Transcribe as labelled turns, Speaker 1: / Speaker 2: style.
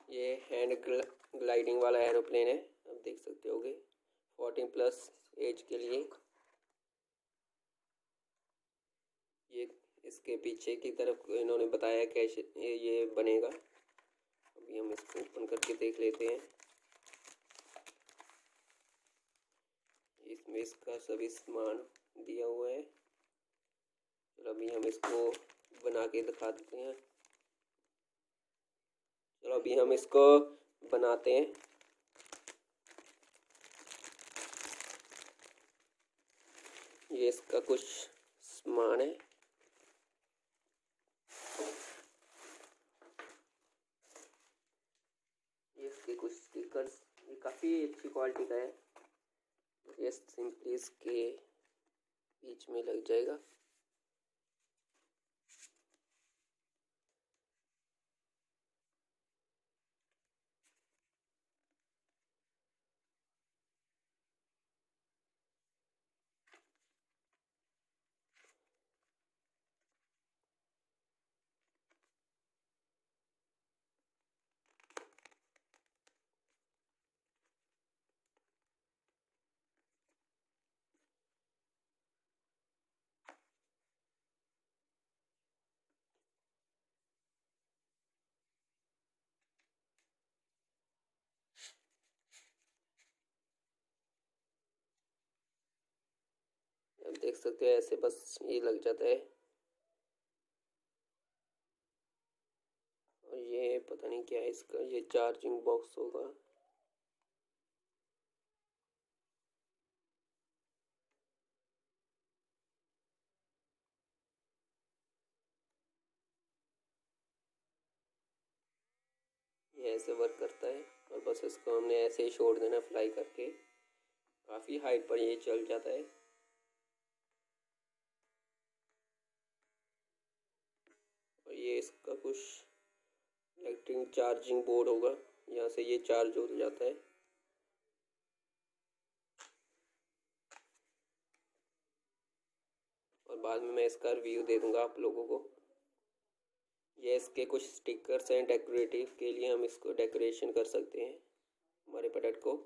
Speaker 1: ये hand gliding वाला aeroplane है, आप देख सकते होगे 14+ एज के लिए। ये इसके पीछे की तरफ इन्होंने बताया कैसे ये बनेगा। अभी हम इसको ओपन करके देख लेते हैं। इसमें इसका सभी सामान दिया हुआ है। चलो अभी हम इसको बना के दिखा देते हैं। चलो अभी हम इसको बनाते हैं। ये इसका कुछ सामान है। ये इसके कुछ स्टिकर्स, ये काफ़ी अच्छी क्वालिटी का है। ये सिंपली इसके बीच में लग जाएगा। आप देख सकते हैं ऐसे बस ये लग जाता है। और ये पता नहीं क्या है इसका, ये चार्जिंग बॉक्स होगा। ये ऐसे वर्क करता है और बस इसको हमने ऐसे ही छोड़ देना फ्लाई करके। काफ़ी हाइट पर ये चल जाता है। और ये इसका कुछ इलेक्ट्रिक चार्जिंग बोर्ड होगा, यहाँ से ये चार्ज हो जाता है। और बाद में मैं इसका रिव्यू दे दूँगा आप लोगों को। ये इसके कुछ स्टिकर्स हैं डेकोरेटिव के लिए, हम इसको डेकोरेशन कर सकते हैं हमारे प्रोडक्ट को।